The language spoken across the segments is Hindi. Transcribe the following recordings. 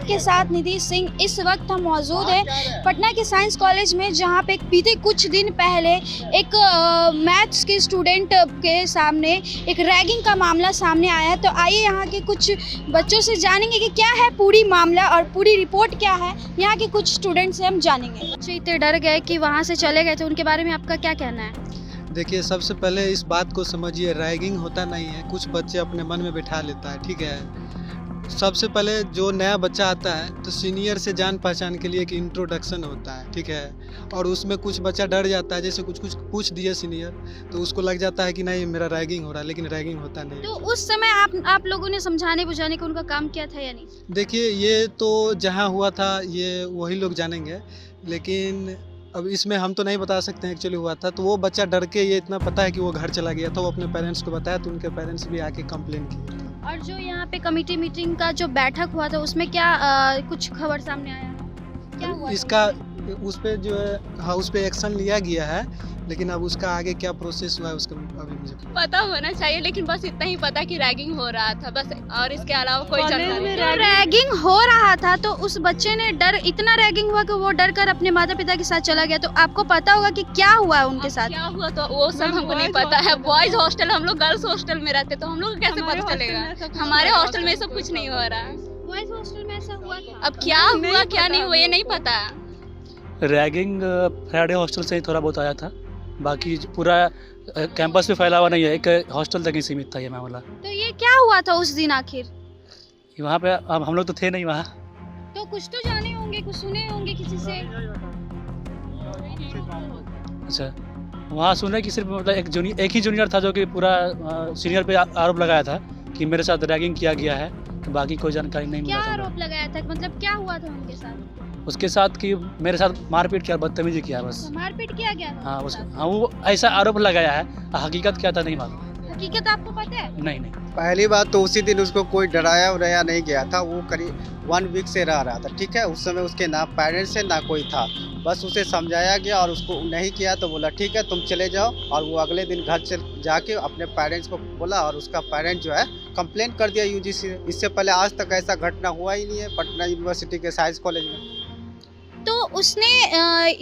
आपके साथ निधि सिंह। इस वक्त हम मौजूद हैं पटना के साइंस कॉलेज में, जहां पे बीते कुछ दिन पहले एक मैथ्स के स्टूडेंट के सामने एक रैगिंग का मामला सामने आया है। तो आइए यहाँ के कुछ बच्चों से जानेंगे कि क्या है पूरी मामला और पूरी रिपोर्ट क्या है। यहाँ के कुछ स्टूडेंट से हम जानेंगे। बच्चे इतने डर गए कि वहाँ से चले गए थे, उनके बारे में आपका क्या कहना है? देखिए, सबसे पहले इस बात को समझिए, रैगिंग होता नहीं है, कुछ बच्चे अपने मन में बिठा लेता है, ठीक है। सबसे पहले जो नया बच्चा आता है तो सीनियर से जान पहचान के लिए एक इंट्रोडक्शन होता है, ठीक है। और उसमें कुछ बच्चा डर जाता है, जैसे कुछ पूछ दिए सीनियर तो उसको लग जाता है कि नहीं मेरा रैगिंग हो रहा है, लेकिन रैगिंग होता नहीं। तो उस समय आप लोगों ने समझाने बुझाने का उनका काम किया था या नहीं? देखिए, ये तो जहाँ हुआ था ये वही लोग जानेंगे, लेकिन अब इसमें हम तो नहीं बता सकते हैं एक्चुअली हुआ था। तो वो बच्चा डर के, ये इतना पता है कि वो घर चला गया था, वो अपने पेरेंट्स को बताया तो उनके पेरेंट्स भी आके कंप्लेन किए। और जो यहाँ पे कमेटी मीटिंग का जो बैठक हुआ था उसमें क्या कुछ खबर सामने आया है? क्या हुआ इसका उस पे जो है, हाँ, उस पे एक्शन लिया गया है, लेकिन अब उसका आगे क्या प्रोसेस हुआ है उसका अभी मुझे पता होना चाहिए। लेकिन बस इतना ही पता कि रैगिंग हो रहा था बस, और इसके अलावा कोई जानकारी नहीं। रैगिंग हो रहा था तो उस बच्चे ने इतना रैगिंग हुआ कि वो डर कर अपने माता पिता के साथ चला गया। तो आपको पता होगा कि क्या हुआ है उनके साथ? क्या हुआ तो वो सब हमको नहीं पता है। बॉयज हॉस्टल, हम लोग गर्ल्स हॉस्टल में रहते तो हम लोग कैसे पता चलेगा? हमारे हॉस्टल में सब कुछ नहीं हो रहा है। बॉयज हॉस्टल में ऐसा हुआ था? अब क्या हुआ क्या नहीं हुआ ये नहीं पता। रैगिंग फ्राइडे हॉस्टल से ही थोड़ा बहुत आया था, बाकी पूरा कैंपस पे फैला हुआ नहीं है, एक हॉस्टल तक ही सीमित था ये मामला। तो ये क्या हुआ था उस दिन आखिर? वहाँ पे अब हम लोग तो थे नहीं वहाँ। तो कुछ तो जाने होंगे, कुछ सुने होंगे किसी से? अच्छा, वहाँ सुने कि सिर्फ मतलब एक ही जूनियर था जो कि पूरा सीनियर पे आरोप लगाया था कि मेरे साथ रैगिंग किया गया है, तो बाकी कोई जानकारी नहीं क्या मिला था। आरोप लगाया था, मतलब क्या हुआ था उनके साथ? उसके साथ कि मेरे साथ मारपीट किया, बदतमीजी किया बस। मारपीट किया गया था? हाँ हाँ, वो ऐसा आरोप लगाया है, हकीकत क्या था नहीं मालूम। हकीकत आपको पता है? नहीं। पहली बात तो उसी दिन उसको कोई डराया उराया नहीं गया था। वो करीब 1 वीक से रह रहा था, ठीक है। उस समय उसके ना पेरेंट्स है ना कोई था, बस उसे समझाया गया और उसको नहीं किया तो बोला ठीक है तुम चले जाओ। और वो अगले दिन घर से जाके अपने पेरेंट्स को बोला और उसका पेरेंट जो है कंप्लेंट कर दिया यूजीसी। इससे पहले आज तक ऐसा घटना हुआ ही नहीं है पटना यूनिवर्सिटी के साइंस कॉलेज में। तो उसने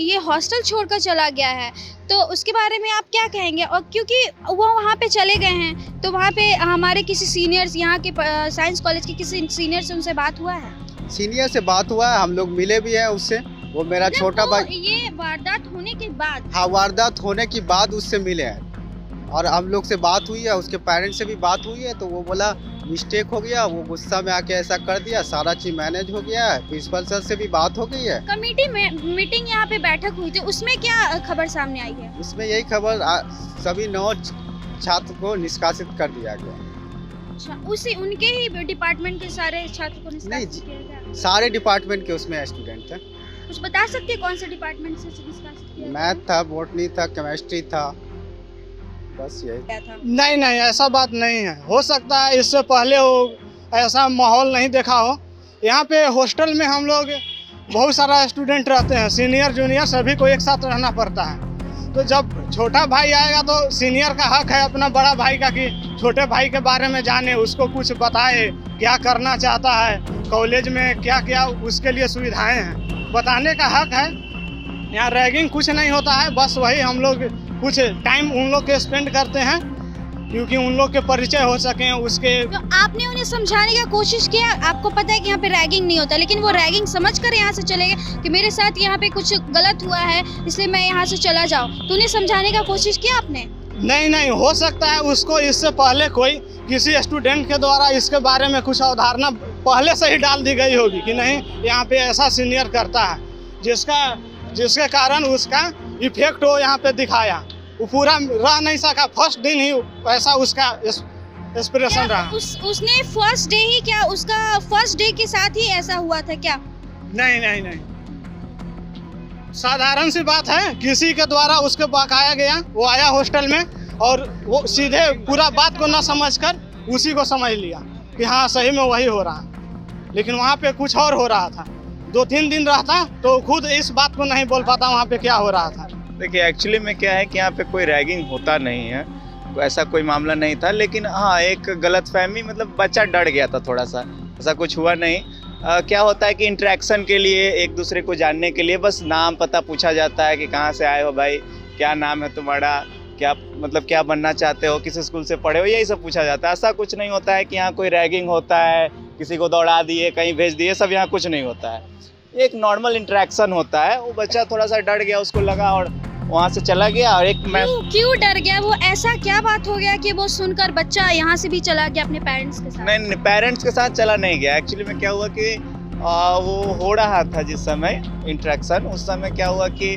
ये हॉस्टल छोड़कर चला गया है, तो उसके बारे में आप क्या कहेंगे? और क्योंकि वो वहाँ पे चले गए हैं तो वहाँ पे हमारे किसी सीनियर्स, यहाँ के साइंस कॉलेज के किसी सीनियर से उनसे बात हुआ है? सीनियर से बात हुआ है, हम लोग मिले भी हैं उससे। वो मेरा छोटा भाई। ये वारदात होने के बाद? हाँ, वारदात होने के बाद उससे मिले हैं और हम लोग से बात हुई है, उसके पेरेंट्स से भी बात हुई है। तो वो बोला मिस्टेक हो गया, वो गुस्सा में आके ऐसा कर दिया, सारा चीज मैनेज हो गया है। प्रिंसिपल सर से भी बात हो गई है। कमेटी में मीटिंग यहाँ पे बैठक हुई थी, उसमें क्या खबर सामने आई है? उसमें यही खबर सभी 9 छात्र को निष्कासित कर दिया गया। अच्छा, उसी उनके ही डिपार्टमेंट के सारे छात्र को निष्कासित किया गया? सारे डिपार्टमेंट के उसमें स्टूडेंट थे। कुछ बता सकते हैं कौन से डिपार्टमेंट से निष्कासित किया? मैथ था, बॉटनी था, केमिस्ट्री था, बस यही था। नहीं ऐसा बात नहीं है। हो सकता है इससे पहले हो ऐसा माहौल नहीं देखा हो। यहाँ पे हॉस्टल में हम लोग बहुत सारा स्टूडेंट रहते हैं, सीनियर जूनियर सभी को एक साथ रहना पड़ता है। तो जब छोटा भाई आएगा तो सीनियर का हक है अपना बड़ा भाई का कि छोटे भाई के बारे में जाने, उसको कुछ बताए, क्या करना चाहता है कॉलेज में, क्या क्या उसके लिए सुविधाएं हैं, बताने का हक है। यहाँ रैगिंग कुछ नहीं होता है, बस वही हम लोग कुछ टाइम उन लोग के स्पेंड करते हैं क्योंकि उन लोग के परिचय हो सके उसके। तो आपने उन्हें समझाने का कोशिश किया? आपको पता है कि यहाँ पे रैगिंग नहीं होता, लेकिन वो रैगिंग समझकर यहाँ से चले गए कि मेरे साथ यहाँ पे कुछ गलत हुआ है इसलिए मैं यहाँ से चला जाऊँ। तो उन्हें समझाने का कोशिश किया आपने? नहीं, हो सकता है उसको इससे पहले कोई किसी स्टूडेंट के द्वारा इसके बारे में कुछ अवधारणा पहले से ही डाल दी गई होगी कि नहीं यहाँ पे ऐसा सीनियर करता है, जिसके कारण उसका इफेक्ट हो यहाँ पे दिखाया। वो पूरा रह नहीं सका, फर्स्ट दिन ही ऐसा उसका एक्सप्रेशन रहा। उसने फर्स्ट डे ही क्या, उसका फर्स्ट डे के साथ ही ऐसा हुआ था क्या? नहीं, साधारण सी बात है, किसी के द्वारा उसके बकाया गया, वो आया हॉस्टल में और वो सीधे पूरा बात को ना समझकर उसी को समझ लिया कि हाँ सही में वही हो रहा है, लेकिन वहाँ पे कुछ और हो रहा था। 2-3 दिन रहता तो खुद इस बात को नहीं बोल पाता वहाँ पे क्या हो रहा था। देखिए, एक्चुअली में क्या है कि यहाँ पे कोई रैगिंग होता नहीं है, ऐसा कोई मामला नहीं था। लेकिन हाँ, एक गलतफहमी, मतलब बच्चा डर गया था थोड़ा सा, ऐसा कुछ हुआ नहीं। क्या होता है कि इंटरेक्शन के लिए, एक दूसरे को जानने के लिए बस नाम पता पूछा जाता है कि कहाँ से आए हो भाई, क्या नाम है तुम्हारा, क्या मतलब क्या बनना चाहते हो, किस स्कूल से पढ़े हो, यही सब पूछा जाता है। ऐसा कुछ नहीं होता है कि यहाँ कोई रैगिंग होता है, किसी को दौड़ा दिए, कहीं भेज दिए, सब यहाँ कुछ नहीं होता है। एक नॉर्मल इंटरेक्शन होता है। वो बच्चा थोड़ा सा डर गया, उसको लगा और वहाँ से चला गया। और एक मैं क्यों डर गया वो? ऐसा क्या बात हो गया कि वो सुनकर बच्चा यहाँ से भी चला गया अपने पेरेंट्स के साथ? नहीं, पेरेंट्स के साथ चला नहीं गया। एक्चुअली में क्या हुआ कि वो हो रहा था जिस समय इंटरेक्शन, उस समय क्या हुआ कि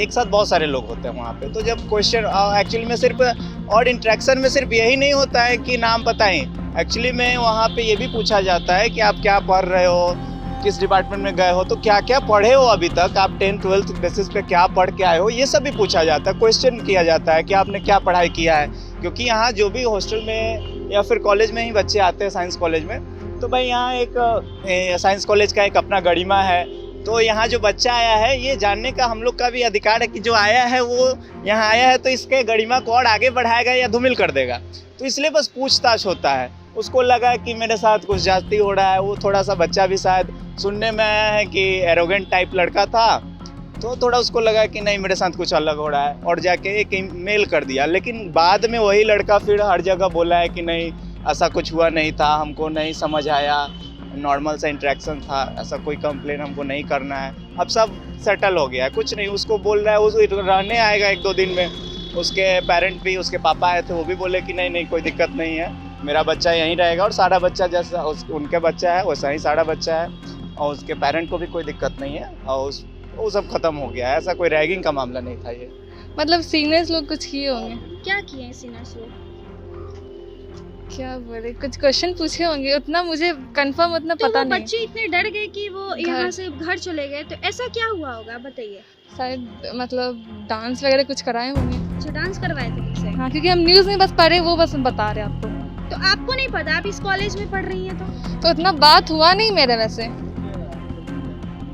एक साथ बहुत सारे लोग होते हैं वहाँ पे। तो जब क्वेश्चन एक्चुअली में सिर्फ और इंटरेक्शन में सिर्फ यही नहीं होता है कि नाम बताएं। एक्चुअली में वहाँ पे ये भी पूछा जाता है कि आप क्या पढ़ रहे हो, किस डिपार्टमेंट में गए हो, तो क्या क्या पढ़े हो अभी तक, आप 10th-12th बेसिस पे क्या पढ़ के आए हो, ये सब भी पूछा जाता है। क्वेश्चन किया जाता है कि आपने क्या पढ़ाई किया है। क्योंकि यहाँ जो भी हॉस्टल में या फिर कॉलेज में ही बच्चे आते हैं साइंस कॉलेज में, तो भाई यहाँ एक साइंस कॉलेज का एक अपना गरिमा है। तो यहाँ जो बच्चा आया है ये जानने का हम लोग का भी अधिकार है कि जो आया है वो यहाँ आया है तो इसके गरिमा को और आगे बढ़ाएगा या धूमिल कर देगा। तो इसलिए बस पूछताछ होता है। उसको लगा कि मेरे साथ कुछ जाती हो रहा है। वो थोड़ा सा बच्चा भी शायद सुनने में आया है कि एरोगेंट टाइप लड़का था, तो थोड़ा उसको लगा कि नहीं मेरे साथ कुछ अलग हो रहा है, और जाके एक ईमेल कर दिया। लेकिन बाद में वही लड़का फिर हर जगह बोला है कि नहीं ऐसा कुछ हुआ नहीं था, हमको नहीं समझ आया, नॉर्मल सा इंटरेक्शन था, ऐसा कोई कंप्लेन हमको नहीं करना है। अब सब सेटल हो गया है, कुछ नहीं। उसको बोल रहा है वो रहने आएगा 1-2 दिन में। उसके पेरेंट भी, उसके पापा आए थे, वो भी बोले कि नहीं कोई दिक्कत नहीं है, मेरा बच्चा यहीं रहेगा। और सारा बच्चा जैसा उनके बच्चा है वैसा ही सारा बच्चा है, और उसके पेरेंट को भी कोई दिक्कत नहीं है, और वो सब खत्म हो गया है। ऐसा कोई रैगिंग का मामला नहीं था ये। मतलब सीनियर्स लोग कुछ किए होंगे। क्या किए हैं सीनियर्स लोग? क्या बोले, कुछ क्वेश्चन पूछे होंगे, उतना मुझे कंफर्म उतना तो पता वो नहीं। बच्चे इतने डर गए कि वो यहाँ से घर चले गए, तो ऐसा क्या हुआ होगा बताइए? शायद मतलब डांस वगैरह कुछ कराए होंगे। अच्छा, डांस करवाए थे उनसे? हाँ, क्योंकि हम न्यूज़ में बस पढ़े, वो बस बता रहे आपको। तो आपको नहीं पता, आप इस कॉलेज में पढ़ रही हैं तो उतना बात हुआ नहीं मेरे वैसे।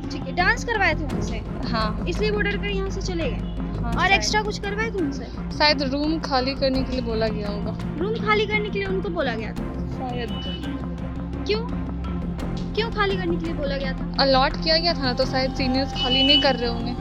ठीक है, डांस करवाए थे उनसे, हाँ इसलिए वो डर कर यहाँ से चले गए। हाँ, और शायद। एक्स्ट्रा कुछ करवाए थे उनसे? शायद रूम खाली करने के लिए बोला गया होगा। रूम खाली करने के लिए उनको बोला गया था? शायद क्यों खाली करने के लिए बोला गया था? अलॉट किया गया था ना, तो शायद सीनियर्स खाली नहीं कर रहे होंगे।